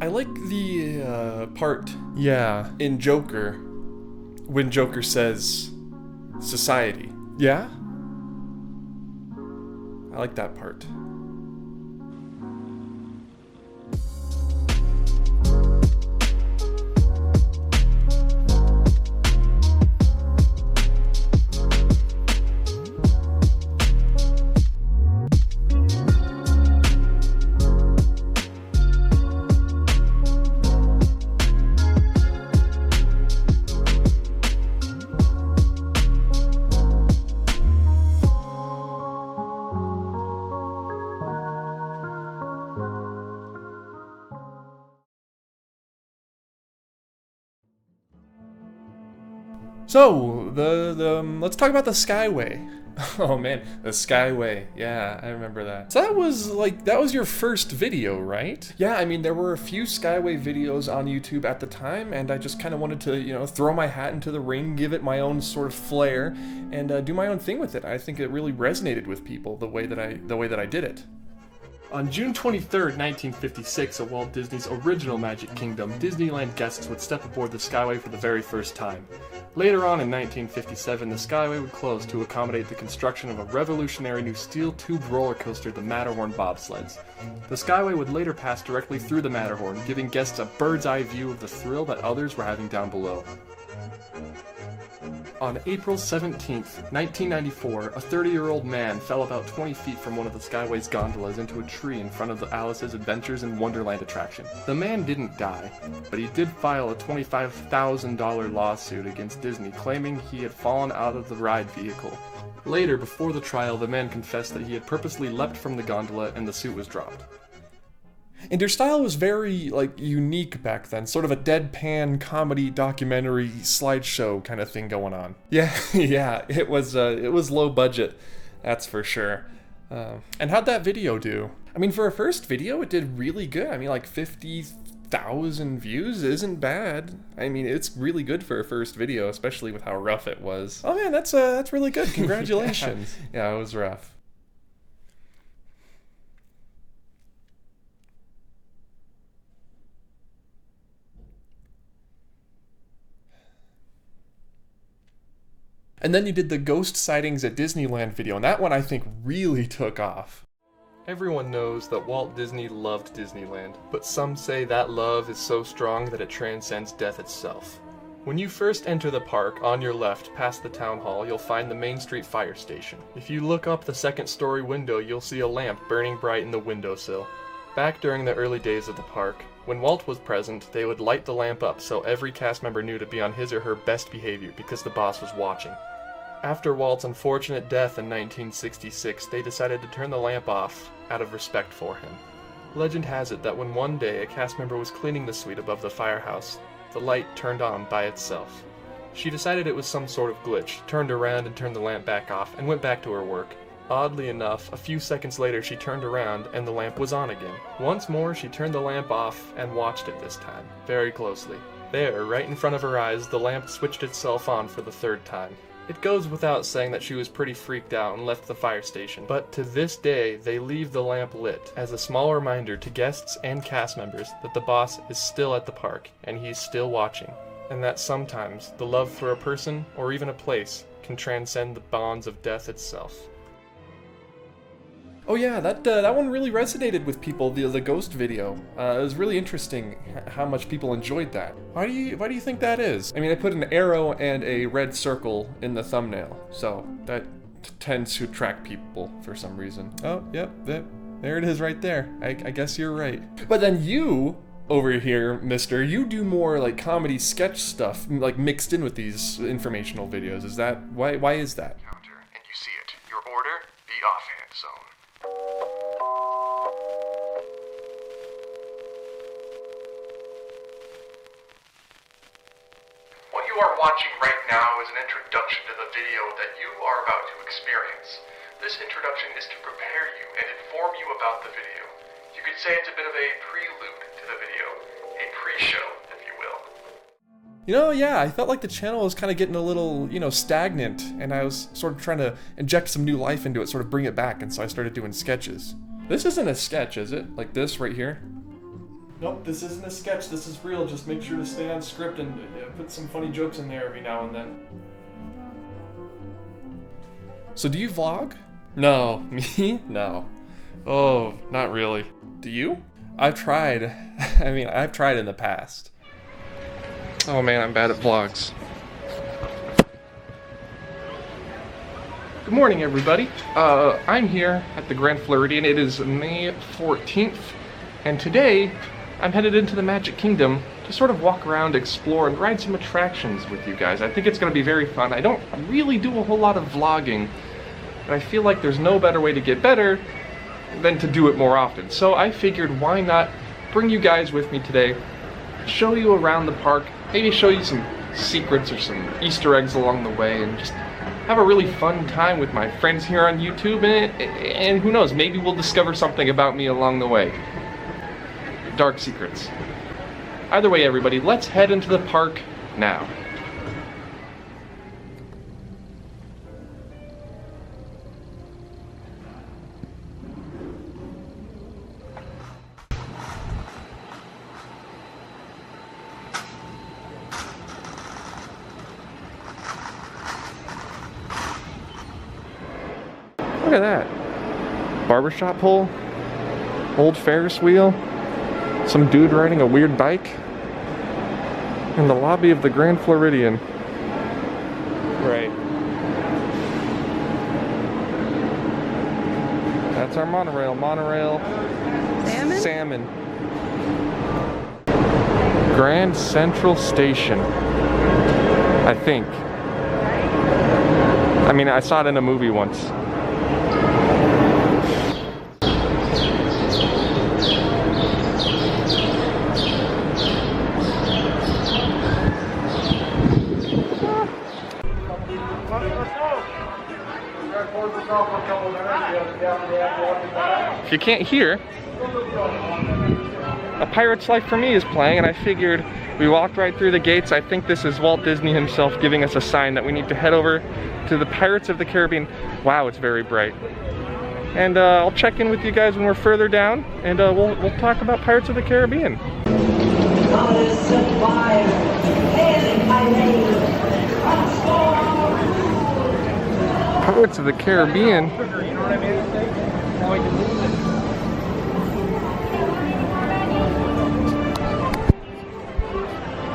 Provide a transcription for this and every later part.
I like the part, yeah, in Joker, when Joker says society. Yeah? I like that part. So, let's talk about the Skyway. Oh man, the Skyway. Yeah, I remember that. So that was your first video, right? Yeah, I mean, there were a few Skyway videos on YouTube at the time, and I just kind of wanted to, throw my hat into the ring, give it my own sort of flair, and do my own thing with it. I think it really resonated with people the way that I did it. On June 23rd, 1956, at Walt Disney's original Magic Kingdom, Disneyland guests would step aboard the Skyway for the very first time. Later on in 1957, the Skyway would close to accommodate the construction of a revolutionary new steel tube roller coaster, the Matterhorn bobsleds. The Skyway would later pass directly through the Matterhorn, giving guests a bird's eye view of the thrill that others were having down below. On April 17, 1994, a 30-year-old man fell about 20 feet from one of the Skyway's gondolas into a tree in front of the Alice's Adventures in Wonderland attraction. The man didn't die, but he did file a $25,000 lawsuit against Disney, claiming he had fallen out of the ride vehicle. Later, before the trial, the man confessed that he had purposely leapt from the gondola and the suit was dropped. And your style was very, unique back then. Sort of a deadpan comedy documentary slideshow kind of thing going on. Yeah, yeah, it was low budget, that's for sure. And how'd that video do? I mean, for a first video, it did really good. I mean, 50,000 views isn't bad. I mean, it's really good for a first video, especially with how rough it was. Oh man, that's really good. Congratulations. Yeah, it was rough. And then you did the ghost sightings at Disneyland video, and that one I think really took off. Everyone knows that Walt Disney loved Disneyland, but some say that love is so strong that it transcends death itself. When you first enter the park, on your left, past the town hall, you'll find the Main Street Fire Station. If you look up the second-story window, you'll see a lamp burning bright in the windowsill. Back during the early days of the park, when Walt was present, they would light the lamp up so every cast member knew to be on his or her best behavior because the boss was watching. After Walt's unfortunate death in 1966, they decided to turn the lamp off out of respect for him. Legend has it that when one day a cast member was cleaning the suite above the firehouse, the light turned on by itself. She decided it was some sort of glitch, turned around and turned the lamp back off, and went back to her work. Oddly enough, a few seconds later she turned around and the lamp was on again. Once more she turned the lamp off and watched it this time, very closely. There, right in front of her eyes, the lamp switched itself on for the third time. It goes without saying that she was pretty freaked out and left the fire station, but to this day, they leave the lamp lit as a small reminder to guests and cast members that the boss is still at the park and he's still watching, and that sometimes the love for a person or even a place can transcend the bonds of death itself. Oh yeah, that one really resonated with people, the ghost video. It was really interesting how much people enjoyed that. Why do you think that is? I mean, I put an arrow and a red circle in the thumbnail, so that tends to attract people for some reason. Oh, yep, there it is right there. I guess you're right. But then you, over here, mister, you do more comedy sketch stuff, mixed in with these informational videos. Is that, why is that? Counter, and you see it. Your order, the offhand zone. What you are watching right now is an introduction to the video that you are about to experience. This introduction is to prepare you and inform you about the video. You could say it's a bit of a prelude to the video, a pre-show, if you will. Yeah, I felt like the channel was kind of getting a little, stagnant, and I was sort of trying to inject some new life into it, sort of bring it back, and so I started doing sketches. This isn't a sketch, is it? Like this right here? Nope, this isn't a sketch, this is real. Just make sure to stay on script and put some funny jokes in there every now and then. So do you vlog? No. Me? No. Oh, not really. Do you? I've tried. I've tried in the past. Oh man, I'm bad at vlogs. Good morning, everybody. I'm here at the Grand Floridian. It is May 14th, and today I'm headed into the Magic Kingdom to sort of walk around, explore, and ride some attractions with you guys. I think it's going to be very fun. I don't really do a whole lot of vlogging, but I feel like there's no better way to get better than to do it more often. So I figured, why not bring you guys with me today, show you around the park, maybe show you some secrets or some Easter eggs along the way, and just have a really fun time with my friends here on YouTube, and who knows, maybe we'll discover something about me along the way. Dark secrets. Either way, everybody, let's head into the park now. Look at that. Barbershop pole, old Ferris wheel, some dude riding a weird bike, in the lobby of the Grand Floridian. Right. That's our monorail. Salmon. Grand Central Station. I think. I saw it in a movie once. If you can't hear, A Pirate's Life for Me is playing, and I figured we walked right through the gates. I think this is Walt Disney himself giving us a sign that we need to head over to the Pirates of the Caribbean. Wow, it's very bright. And I'll check in with you guys when we're further down, and we'll talk about Pirates of the Caribbean. Pirates of the Caribbean.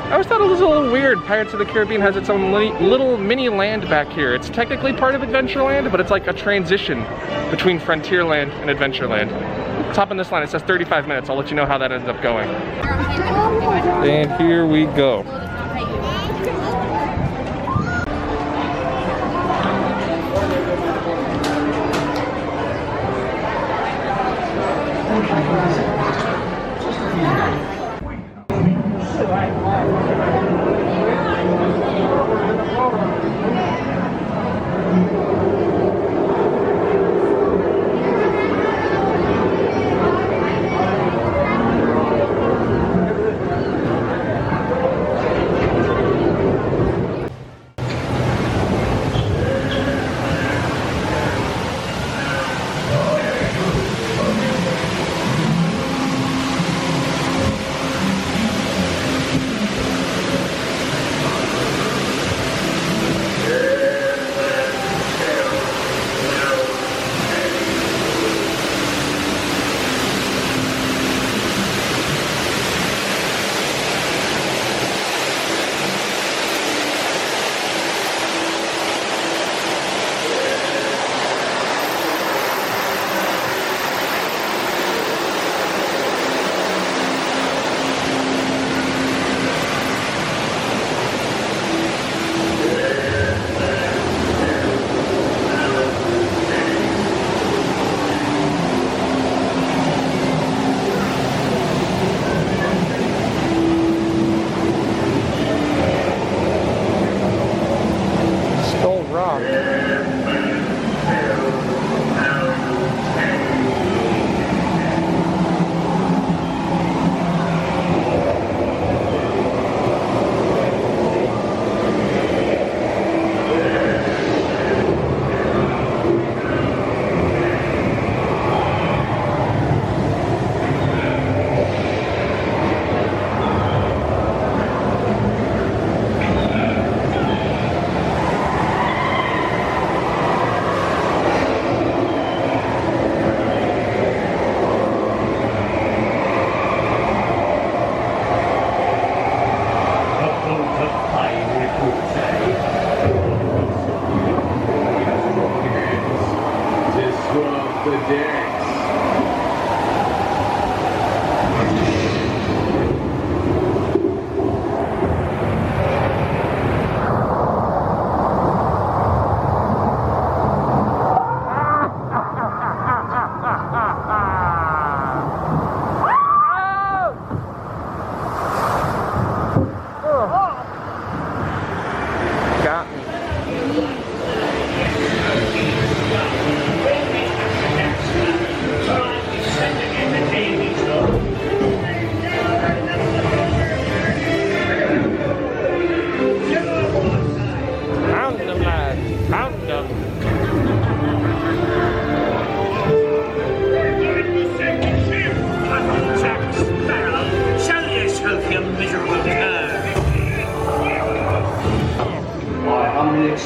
I always thought it was a little weird. Pirates of the Caribbean has its own little mini land back here. It's technically part of Adventureland, but it's like a transition between Frontierland and Adventureland. Top on this line, it says 35 minutes. I'll let you know how that ends up going. And here we go.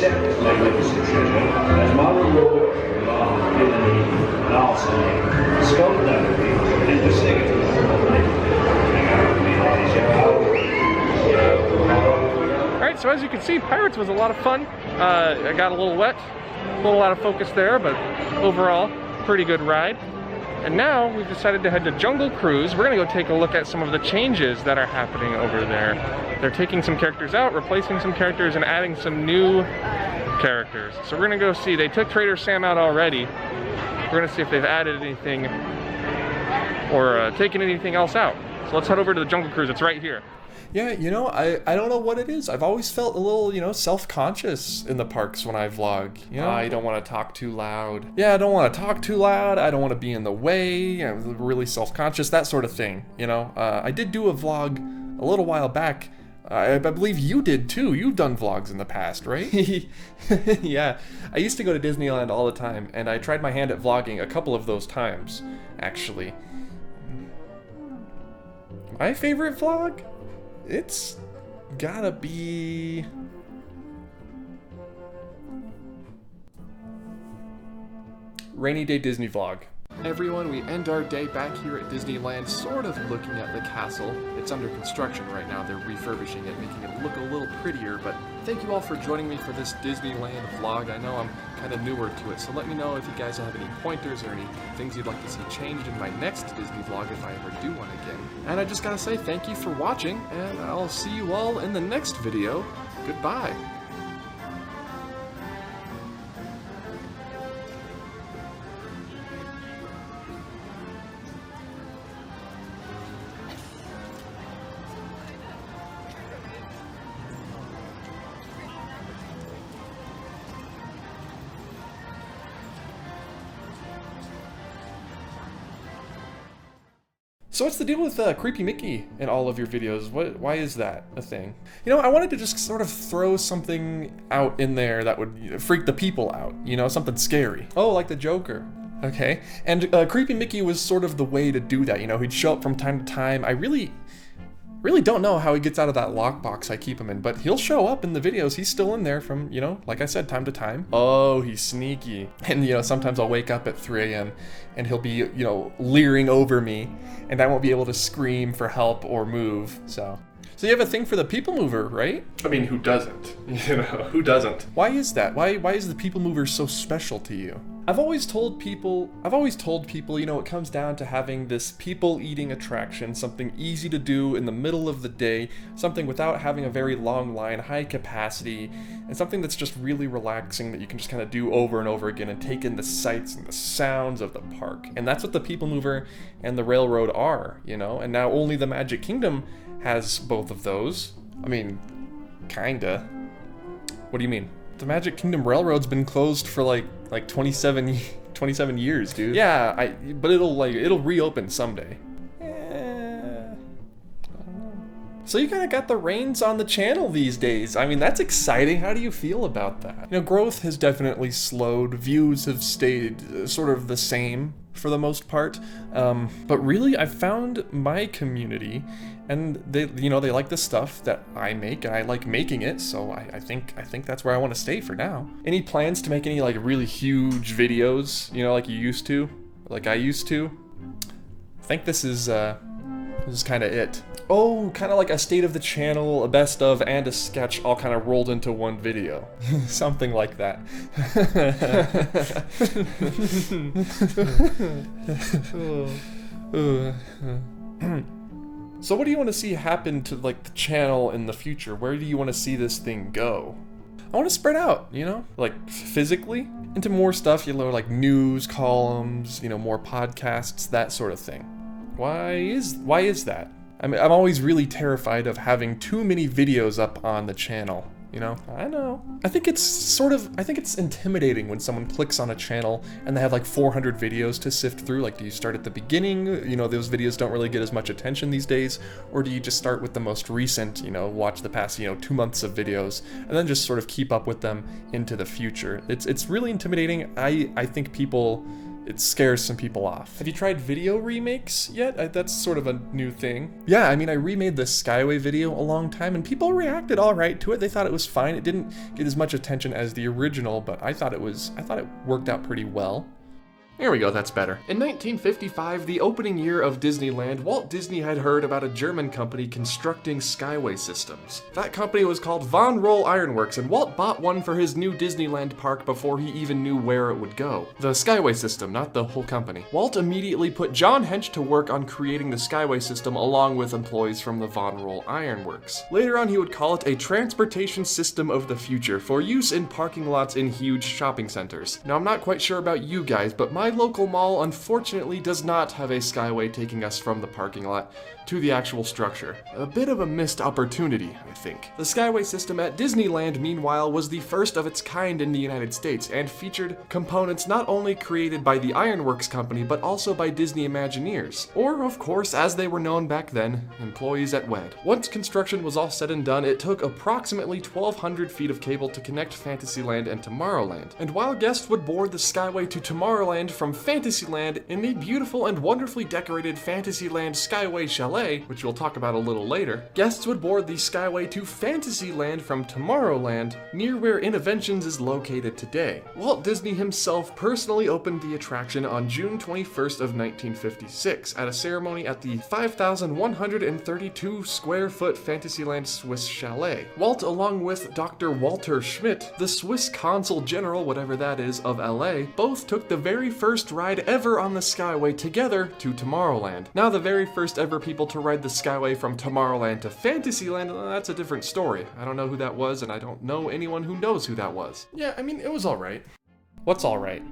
accept this magnificent treasure as my reward for your villainy, larceny, skullduggery, and besieging of the public. Hang out with me, ladies, Alright, so as you can see, Pirates was a lot of fun. I got a little wet, a little out of focus there, but overall, pretty good ride. And now we've decided to head to Jungle Cruise. We're gonna go take a look at some of the changes that are happening over there. They're taking some characters out, replacing some characters, and adding some new characters. So we're gonna go see. They took Trader Sam out already. We're gonna see if they've added anything or taken anything else out. So let's head over to the Jungle Cruise. It's right here. Yeah, you know, I don't know what it is. I've always felt a little, you know, self-conscious in the parks when I vlog. You know, I don't want to talk too loud. Yeah, I don't want to talk too loud. I don't want to be in the way. I'm really self-conscious, that sort of thing, you know. I did do a vlog a little while back. I believe you did too. You've done vlogs in the past, right? Yeah, I used to go to Disneyland all the time, and I tried my hand at vlogging a couple of those times, actually. My favorite vlog? It's gotta be... Rainy Day Disney Vlog. Everyone, we end our day back here at Disneyland, sort of looking at the castle. It's under construction right now. They're refurbishing it, making it look a little prettier, but thank you all for joining me for this Disneyland vlog. I know I'm kind of newer to it, so let me know if you guys have any pointers or any things you'd like to see changed in my next Disney vlog if I ever do one again. And I just gotta say thank you for watching, and I'll see you all in the next video. Goodbye. So what's the deal with Creepy Mickey in all of your videos? Why is that a thing? You know, I wanted to just sort of throw something out in there that would freak the people out, you know, something scary. Oh, like the Joker. Okay, and Creepy Mickey was sort of the way to do that, you know, he'd show up from time to time. I really don't know how he gets out of that lockbox I keep him in, but he'll show up in the videos. He's still in there from, you know, like I said, time to time. Oh, he's sneaky. And, you know, sometimes I'll wake up at 3 a.m. and he'll be, you know, leering over me, and I won't be able to scream for help or move, so you have a thing for the People Mover, right? I mean, who doesn't? You know, who doesn't? Why is that? Why is the People Mover so special to you? I've always told people, you know, it comes down to having this people-eating attraction, something easy to do in the middle of the day, something without having a very long line, high capacity, and something that's just really relaxing that you can just kind of do over and over again and take in the sights and the sounds of the park. And that's what the People Mover and the Railroad are, you know, and now only the Magic Kingdom has both of those. I mean, kinda. What do you mean? The Magic Kingdom Railroad's been closed for like 27 years, dude. Yeah, but it'll reopen someday. I don't know. So you kind of got the reins on the channel these days. I mean, that's exciting. How do you feel about that? You know, growth has definitely slowed. Views have stayed sort of the same for the most part. But really, I've found my community, and they like the stuff that I make, and I like making it, so I think that's where I want to stay for now. Any plans to make any like really huge videos, you know, like you used to, like I used to? I think this is kind of it. Oh, kind of like a state of the channel, a best of, and a sketch all kind of rolled into one video. Something like that. So what do you want to see happen to like the channel in the future? Where do you want to see this thing go? I want to spread out, you know, like physically into more stuff, you know, like news columns, you know, more podcasts, that sort of thing. Why is that? I mean, I'm always really terrified of having too many videos up on the channel, you know? I know. I think it's intimidating when someone clicks on a channel and they have like 400 videos to sift through. Like, do you start at the beginning? You know, those videos don't really get as much attention these days. Or do you just start with the most recent, you know, watch the past, you know, 2 months of videos, and then just sort of keep up with them into the future? It's really intimidating. I think people it scares some people off. Have you tried video remakes yet? That's sort of a new thing. Yeah, I mean, I remade the Skyway video a long time and people reacted all right to it. They thought it was fine. It didn't get as much attention as the original, but I thought it worked out pretty well. There we go, that's better. In 1955, the opening year of Disneyland, Walt Disney had heard about a German company constructing skyway systems. That company was called Von Roll Ironworks, and Walt bought one for his new Disneyland park before he even knew where it would go. The skyway system, not the whole company. Walt immediately put John Hench to work on creating the skyway system along with employees from the Von Roll Ironworks. Later on, he would call it a transportation system of the future for use in parking lots in huge shopping centers. Now, I'm not quite sure about you guys, but my local mall unfortunately does not have a skyway taking us from the parking lot to the actual structure. A bit of a missed opportunity, I think. The skyway system at Disneyland, meanwhile, was the first of its kind in the United States and featured components not only created by the Ironworks company, but also by Disney Imagineers, or, of course, as they were known back then, employees at WED. Once construction was all said and done, it took approximately 1,200 feet of cable to connect Fantasyland and Tomorrowland. And while guests would board the skyway to Tomorrowland from Fantasyland in the beautiful and wonderfully decorated Fantasyland Skyway Chalet, which we'll talk about a little later, guests would board the Skyway to Fantasyland from Tomorrowland, near where Innoventions is located today. Walt Disney himself personally opened the attraction on June 21st of 1956 at a ceremony at the 5,132 square foot Fantasyland Swiss Chalet. Walt, along with Dr. Walter Schmidt, the Swiss Consul General, whatever that is, of LA, both took the very first ride ever on the Skyway together to Tomorrowland. Now, the very first ever people to ride the Skyway from Tomorrowland to Fantasyland, that's a different story. I don't know who that was, and I don't know anyone who knows who that was. Yeah, I mean, it was alright. What's alright?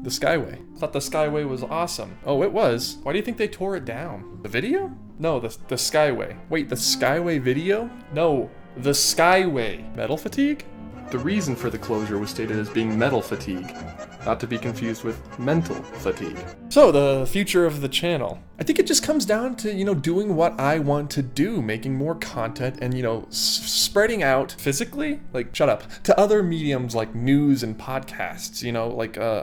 The Skyway. I thought the Skyway was awesome. Oh, it was? Why do you think they tore it down? The video? No, the Skyway. Wait, the Skyway video? No, the Skyway. Metal fatigue? The reason for the closure was stated as being metal fatigue, not to be confused with mental fatigue. So, the future of the channel. I think it just comes down to, doing what I want to do, making more content and, spreading out physically, shut up, to other mediums like news and podcasts,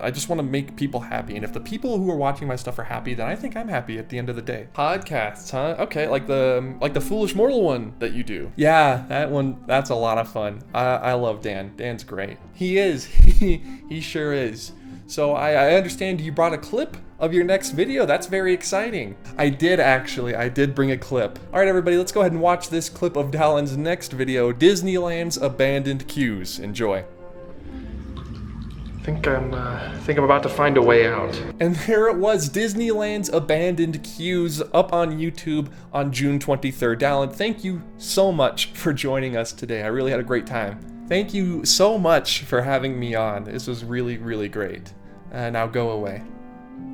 I just want to make people happy. And if the people who are watching my stuff are happy, then I think I'm happy at the end of the day. Podcasts, huh? Okay, like the Foolish Mortal one that you do. Yeah, that one, that's a lot of fun. I love Dan. Dan's great. He is. He sure is. So I understand you brought a clip of your next video. That's very exciting. I did bring a clip. All right, everybody, let's go ahead and watch this clip of Dallin's next video, Disneyland's Abandoned Queues. Enjoy. I think I'm about to find a way out. And there it was, Disneyland's Abandoned Queues, up on YouTube on June 23rd. Dallin, thank you so much for joining us today. I really had a great time. Thank you so much for having me on. This was really, really great. Now go away.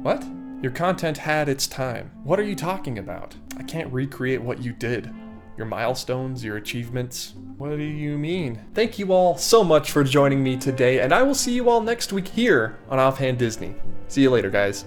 What? Your content had its time. What are you talking about? I can't recreate what you did. Your milestones, your achievements. What do you mean? Thank you all so much for joining me today, and I will see you all next week here on Offhand Disney. See you later, guys.